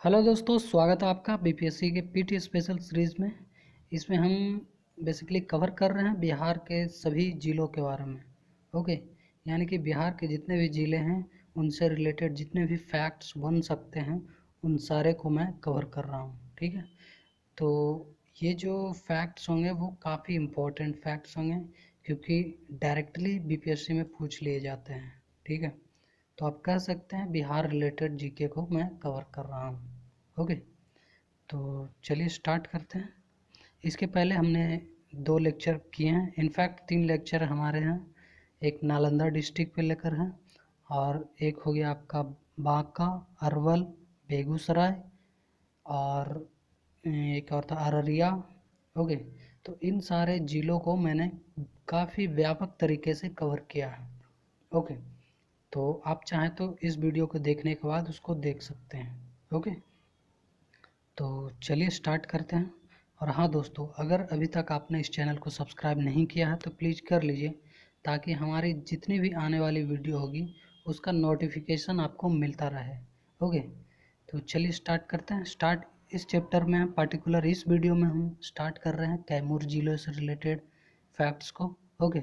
Hello दोस्तों, स्वागत है आपका बीपीएससी के पीटी स्पेशल सीरीज़ में। इसमें हम बेसिकली कवर कर रहे हैं बिहार के सभी ज़िलों के बारे में। ओके, यानी कि बिहार के जितने भी ज़िले हैं उनसे रिलेटेड जितने भी फैक्ट्स बन सकते हैं उन सारे को मैं कवर कर रहा हूँ। ठीक है, तो ये जो फैक्ट्स होंगे वो काफ़ी इम्पोर्टेंट फैक्ट्स होंगे क्योंकि डायरेक्टली बीपीएससी में पूछ लिए जाते हैं। ठीक है, तो आप कह सकते हैं बिहार रिलेटेड जीके को मैं कवर कर रहा हूँ। ओके, तो चलिए स्टार्ट करते हैं। इसके पहले हमने 2 लेक्चर किए हैं, इनफैक्ट 3 लेक्चर हमारे हैं। एक नालंदा डिस्ट्रिक्ट पे लेकर है और एक हो गया आपका बांका, अरवल, बेगूसराय और एक और था अररिया। ओके, तो इन सारे ज़िलों को मैंने काफ़ी व्यापक तरीके से कवर किया है। ओके, तो आप चाहें तो इस वीडियो को देखने के बाद उसको देख सकते हैं। ओके, तो चलिए स्टार्ट करते हैं। और हाँ दोस्तों, अगर अभी तक आपने इस चैनल को सब्सक्राइब नहीं किया है तो प्लीज़ कर लीजिए ताकि हमारी जितनी भी आने वाली वीडियो होगी उसका नोटिफिकेशन आपको मिलता रहे। ओके, तो चलिए स्टार्ट करते हैं। स्टार्ट इस चैप्टर में पर्टिकुलर इस वीडियो में हम स्टार्ट कर रहे हैं कैमूर ज़िले से रिलेटेड फैक्ट्स को। ओके,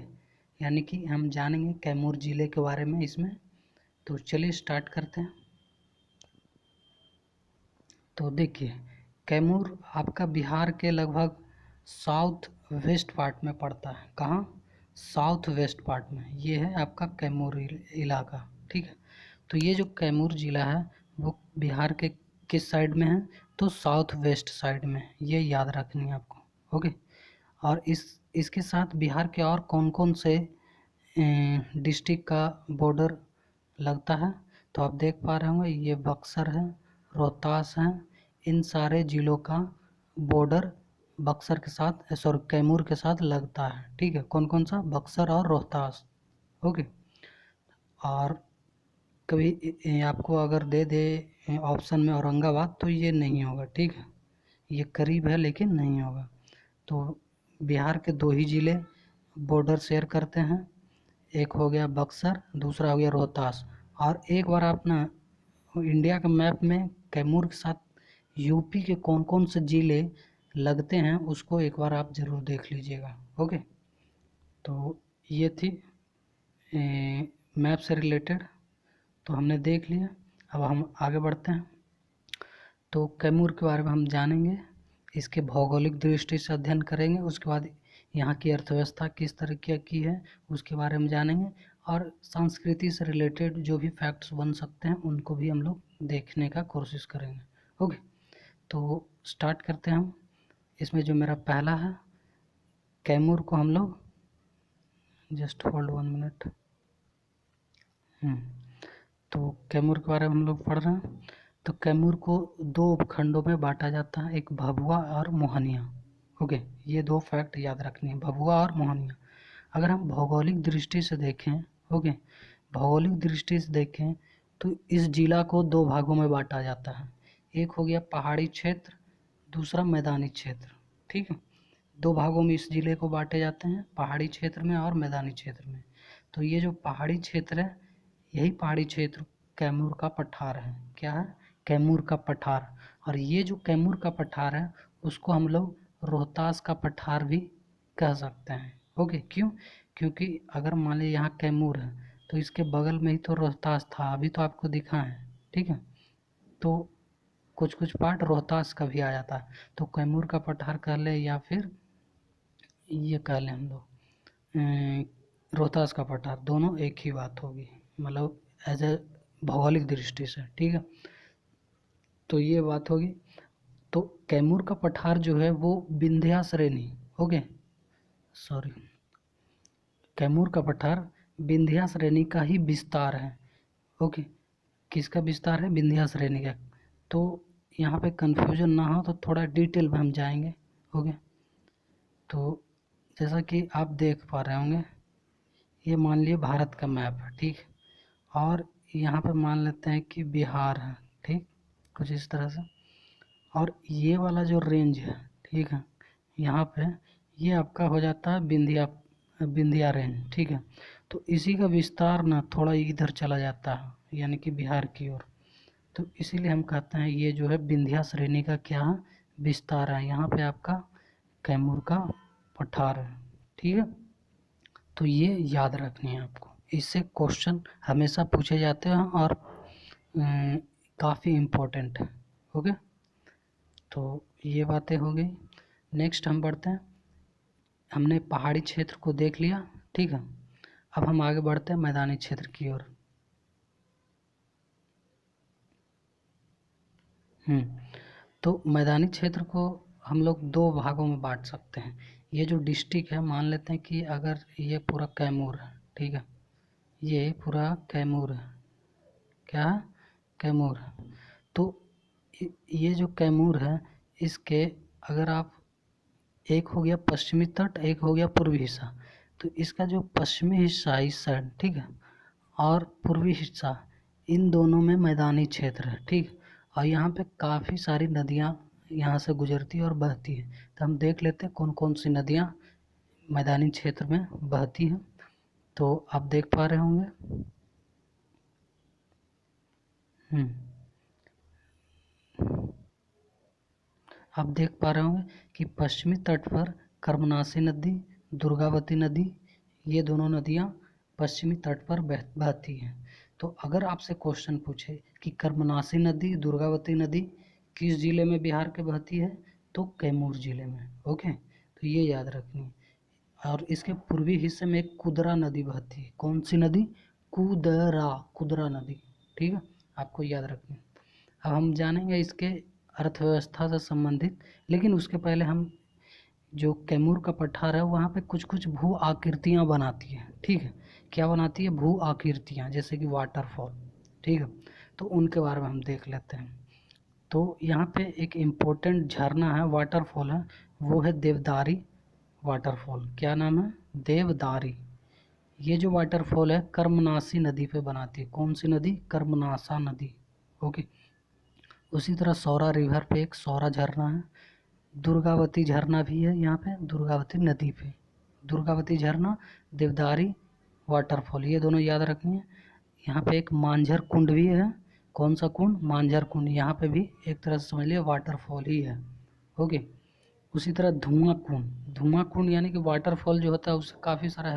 यानी कि हम जानेंगे कैमूर ज़िले के बारे में इसमें। तो चलिए स्टार्ट करते हैं। तो देखिए, कैमूर आपका बिहार के लगभग साउथ वेस्ट पार्ट में पड़ता है। कहाँ? साउथ वेस्ट पार्ट में ये है आपका कैमूर इलाका। ठीक है, तो ये जो कैमूर ज़िला है वो बिहार के किस साइड में है? तो साउथ वेस्ट साइड में, ये याद रखनी है आपको। ओके, और इसके साथ बिहार के और कौन कौन से डिस्ट्रिक्ट का बॉर्डर लगता है? तो आप देख पा रहे होंगे ये बक्सर है, रोहतास है। इन सारे ज़िलों का बॉर्डर बक्सर के साथ कैमूर के साथ लगता है। ठीक है, कौन कौन सा? बक्सर और रोहतास। ओके, और कभी आपको अगर दे दे ऑप्शन में औरंगाबाद तो ये नहीं होगा। ठीक है, ये करीब है लेकिन नहीं होगा। तो बिहार के 2 ही ज़िले बॉर्डर शेयर करते हैं, एक हो गया बक्सर, दूसरा हो गया रोहतास। और एक बार आप ना इंडिया के मैप में कैमूर के साथ यूपी के कौन कौन से ज़िले लगते हैं उसको एक बार आप ज़रूर देख लीजिएगा। ओके, तो ये थी मैप से रिलेटेड, तो हमने देख लिया। अब हम आगे बढ़ते हैं। तो कैमूर के बारे में हम जानेंगे, इसके भौगोलिक दृष्टि से अध्ययन करेंगे, उसके बाद यहाँ की अर्थव्यवस्था किस तरीके की है उसके बारे में जानेंगे, और संस्कृति से रिलेटेड जो भी फैक्ट्स बन सकते हैं उनको भी हम लोग देखने का कोशिश करेंगे। ओके, तो स्टार्ट करते हैं हम। इसमें जो मेरा पहला है, कैमूर को हम लोग जस्ट होल्ड 1 मिनट। तो कैमूर के बारे में हम लोग पढ़ रहे हैं। तो कैमूर को 2 उपखंडों में बांटा जाता है, एक भभुआ और मोहनिया। ओके, ये 2 फैक्ट याद रखनी है, भभुआ और मोहनिया। अगर हम भौगोलिक दृष्टि से देखें, ओके, भौगोलिक दृष्टि से देखें तो इस जिला को 2 भागों में बांटा जाता है। एक हो गया पहाड़ी क्षेत्र, दूसरा मैदानी क्षेत्र। ठीक है, 2 भागों में इस जिले को बांटे जाते हैं, पहाड़ी क्षेत्र में और मैदानी क्षेत्र में। तो ये जो पहाड़ी क्षेत्र है, यही पहाड़ी क्षेत्र कैमूर का पठार है। क्या है? कैमूर का पठार। और ये जो कैमूर का पठार है उसको हम लोग रोहतास का पठार भी कह सकते हैं। ओके, क्यों? क्योंकि अगर मान लीजिए यहाँ कैमूर है तो इसके बगल में ही तो रोहतास था, अभी तो आपको दिखा है। ठीक है, तो कुछ कुछ पार्ट रोहतास का भी आ जाता है, तो कैमूर का पठार कह ले या फिर ये कह लें हम लोग रोहतास का पठार, दोनों एक ही बात होगी, मतलब एज ए भौगोलिक दृष्टि से। ठीक है, तो ये बात होगी। तो कैमूर का पठार जो है वो विंध्या श्रेणी, ओके सॉरी, कैमूर का पठार विंध्या श्रेणी का ही विस्तार है। ओके, किसका विस्तार है? विंध्या श्रेणी का। तो यहाँ पे कंफ्यूजन ना हो तो थोड़ा डिटेल में हम जाएंगे। ओके, तो जैसा कि आप देख पा रहे होंगे, ये मान लिए भारत का मैप है। ठीक, और यहाँ पे मान लेते हैं कि बिहार है। ठीक, कुछ इस तरह से। और ये वाला जो रेंज है, ठीक है, यहाँ पे ये आपका हो जाता है विंध्या रेंज। ठीक है, तो इसी का विस्तार ना थोड़ा इधर चला जाता है, यानी कि बिहार की ओर। तो इसीलिए हम कहते हैं ये जो है विंध्या श्रेणी का क्या है, विस्तार है। यहाँ पे आपका कैमूर का पठार है, ठीक है। तो ये याद रखनी है आपको, इससे क्वेश्चन हमेशा पूछे जाते हैं और काफ़ी इम्पोर्टेंट है। ओके, तो ये बातें हो गई। नेक्स्ट हम बढ़ते हैं, हमने पहाड़ी क्षेत्र को देख लिया, ठीक है। अब हम आगे बढ़ते हैं मैदानी क्षेत्र की ओर। तो मैदानी क्षेत्र को हम लोग दो भागों में बांट सकते हैं। ये जो डिस्ट्रिक्ट है, मान लेते हैं कि अगर ये पूरा कैमूर है, ठीक है, ये पूरा कैमूर है, क्या है, कैमूर है। तो ये जो कैमूर है, इसके अगर आप, एक हो गया पश्चिमी तट, एक हो गया पूर्वी हिस्सा। तो इसका जो पश्चिमी हिस्सा है इस साइड, ठीक है, और पूर्वी हिस्सा, इन दोनों में मैदानी क्षेत्र है, ठीक। और यहाँ पे काफ़ी सारी नदियाँ यहाँ से गुजरती है और बहती है। तो हम देख लेते हैं कौन कौन सी नदियाँ मैदानी क्षेत्र में बहती हैं। तो आप देख पा रहे होंगे। आप देख पा रहे होंगे कि पश्चिमी तट पर कर्मनाशी नदी, दुर्गावती नदी, ये दोनों नदियाँ पश्चिमी तट पर बहती हैं। तो अगर आपसे क्वेश्चन पूछे कि कर्मनाशी नदी, दुर्गावती नदी किस जिले में बिहार के बहती है, तो कैमूर जिले में। ओके, तो ये याद रखनी है। और इसके पूर्वी हिस्से में एक कुदरा नदी बहती है। कौन सी नदी, कुदरा नदी, ठीक है, आपको याद रखनी है। अब हम जानेंगे इसके अर्थव्यवस्था से संबंधित, लेकिन उसके पहले हम, जो कैमूर का पठार है वहाँ पे कुछ कुछ भू आकृतियाँ बनाती है, ठीक है। क्या बनाती है, भू आकृतियाँ, जैसे कि वाटरफॉल, ठीक है। तो उनके बारे में हम देख लेते हैं। तो यहाँ पे एक इम्पोर्टेंट झरना है, वाटरफॉल है, वो है देवदारी वाटरफॉल। क्या नाम है, देवदारी। ये जो वाटरफॉल है कर्मनाशी नदी पे बनाती है। कौन सी नदी, कर्मनाशा नदी। ओके, उसी तरह सौरा रिवर पे एक सौरा झरना है। दुर्गावती झरना भी है यहाँ पे, दुर्गावती नदी पे। दुर्गावती झरना, देवदारी वाटरफॉल, ये दोनों याद रखनी है। यहाँ पे एक मांझर कुंड भी है। कौन सा कुंड, मांझर कुंड। यहाँ पे भी एक तरह से समझ लिया वाटरफॉल ही है। ओके, उसी तरह धुआं कुंड, धुआं कुंड यानी कि वाटरफॉल जो होता है उससे काफ़ी सारा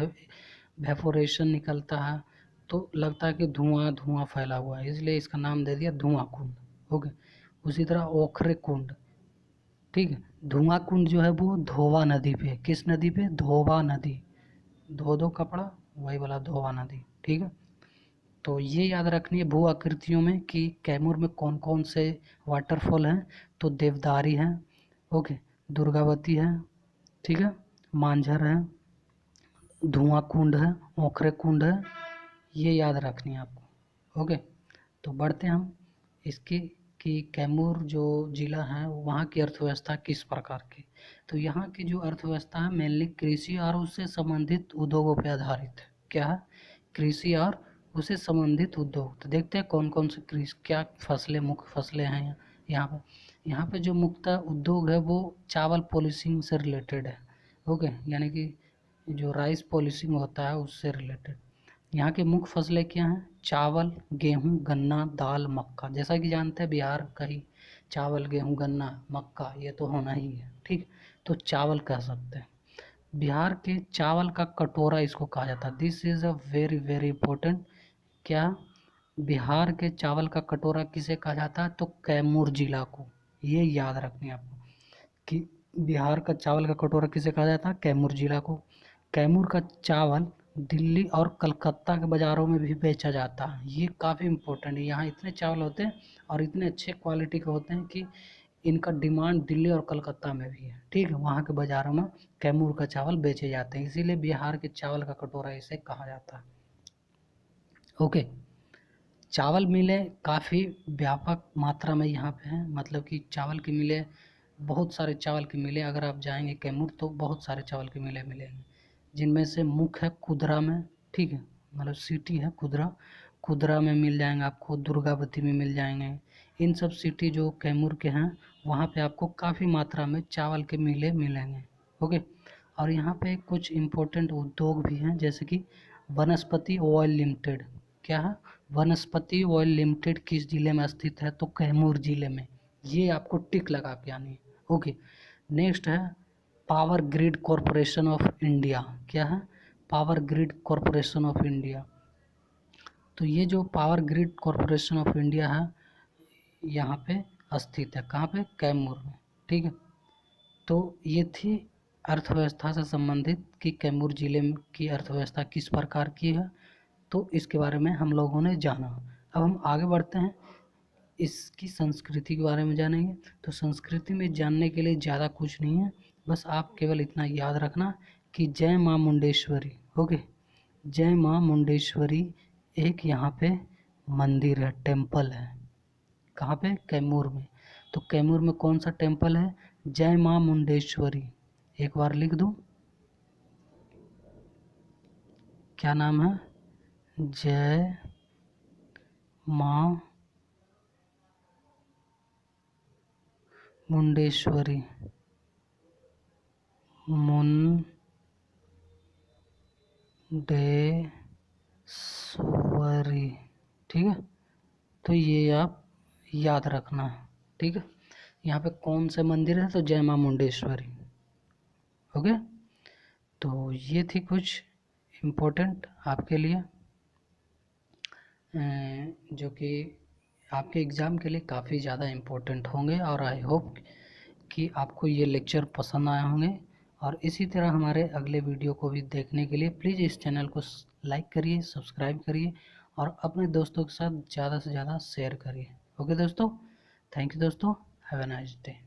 वेपोरेशन निकलता है, तो लगता है कि धुआं धुआं फैला हुआ है, इसलिए इसका नाम दे दिया धुआं कुंड। ओके, उसी तरह ओखरे कुंड, ठीक है। धुआं कुंड जो है वो धोवा नदी पे, किस नदी पे, धोवा नदी, धो दो कपड़ा, वही वाला धोवा नदी, ठीक है। तो ये याद रखनी है भू आकृतियों में कि कैमूर में कौन कौन से वाटरफॉल हैं। तो देवदारी है, ओके, दुर्गावती है, ठीक है, मांझर है, धुआं कुंड है, ओखरे कुंड है, ये याद रखनी है आपको। ओके, तो बढ़ते हैं हम इसकी, कि कैमूर जो ज़िला है वहाँ की अर्थव्यवस्था किस प्रकार की। तो यहाँ की जो अर्थव्यवस्था है मेनली कृषि और उससे संबंधित उद्योगों पर आधारित है। क्या है, कृषि और उससे संबंधित उद्योग। तो देखते हैं कौन कौन से कृषि, क्या फसलें, मुख्य फसलें हैं यहाँ पे। यहाँ पे जो मुख्य उद्योग है वो चावल पॉलिशिंग से रिलेटेड है। ओके, यानी कि जो राइस पॉलिशिंग होता है उससे रिलेटेड। यहाँ की मुख्य फसलें क्या हैं, चावल, गेहूँ, गन्ना, दाल, मक्का। जैसा कि जानते हैं बिहार का ही चावल, गेहूँ, गन्ना, मक्का ये तो होना ही है, ठीक। तो चावल कह सकते हैं। बिहार के चावल का कटोरा इसको कहा जाता है। This is a very very important. क्या, बिहार के चावल का कटोरा किसे कहा जाता है, तो कैमूर जिला को। ये याद रखनी है आपको कि बिहार का चावल का कटोरा किसे कहा जाता है, कैमूर जिला को। कैमूर का चावल दिल्ली और कलकत्ता के बाज़ारों में भी बेचा जाता है। ये काफ़ी इम्पोर्टेंट है। यहाँ इतने चावल होते हैं और इतने अच्छे क्वालिटी के होते हैं कि इनका डिमांड दिल्ली और कलकत्ता में भी है, ठीक है। वहाँ के बाज़ारों में कैमूर का चावल बेचे जाते हैं, इसीलिए बिहार के चावल का कटोरा इसे कहा जाता है। ओके, चावल मिलें काफ़ी व्यापक मात्रा में यहाँ पे हैं, मतलब कि चावल की मिलें, बहुत सारे चावल की मिलें। अगर आप जाएंगे कैमूर तो बहुत सारे चावल की मिलें मिलेंगे, जिनमें से मुख्य है कुदरा में, ठीक है, मतलब सिटी है कुदरा, कुदरा में मिल जाएंगे आपको, दुर्गावती में मिल जाएंगे। इन सब सिटी जो कैमूर के हैं वहाँ पे आपको काफ़ी मात्रा में चावल के मिलें मिलेंगे। ओके, और यहाँ पे कुछ इम्पोर्टेंट उद्योग भी हैं, जैसे कि वनस्पति ऑयल लिमिटेड। क्या है, वनस्पति ऑयल लिमिटेड किस जिले में स्थित है? तो कैमूर जिले में। ये आपको टिक लगा के आनी है। ओके, नेक्स्ट है power grid corporation of India. क्या है? Power grid corporation of India. तो ये जो power grid corporation of India है यहाँ पे स्थित है। कहाँ पे? कैमूर में। ठीक है, तो ये थी अर्थव्यवस्था से संबंधित कि कैमूर जिले की अर्थव्यवस्था किस प्रकार की है, तो इसके बारे में हम लोगों ने जाना। अब हम आगे बढ़ते हैं, इसकी संस्कृति के बारे में जानेंगे। तो संस्कृति में जानने के लिए ज़्यादा कुछ नहीं है, बस आप केवल इतना याद रखना कि जय माँ मुंडेश्वरी। ओके, जय माँ मुंडेश्वरी एक यहाँ पे मंदिर है, टेम्पल है। कहाँ पे? कैमूर में। तो कैमूर में कौन सा टेम्पल है? जय माँ मुंडेश्वरी। एक बार लिख दूँ, क्या नाम है? जय माँ मुंडेश्वरी। मुंडेश्वरी, ठीक है। तो ये आप याद रखना है, ठीक है। यहाँ पे कौन से मंदिर है? तो जय माँ मुंडेश्वरी। ओके, तो ये थी कुछ इम्पोर्टेंट आपके लिए, जो कि आपके एग्ज़ाम के लिए काफ़ी ज़्यादा इम्पोर्टेंट होंगे। और आई होप कि आपको ये लेक्चर पसंद आए होंगे। और इसी तरह हमारे अगले वीडियो को भी देखने के लिए प्लीज़ इस चैनल को लाइक करिए, सब्सक्राइब करिए और अपने दोस्तों के साथ ज़्यादा से ज़्यादा शेयर करिए। ओके दोस्तों, थैंक यू दोस्तों, हैव अ नाइस डे।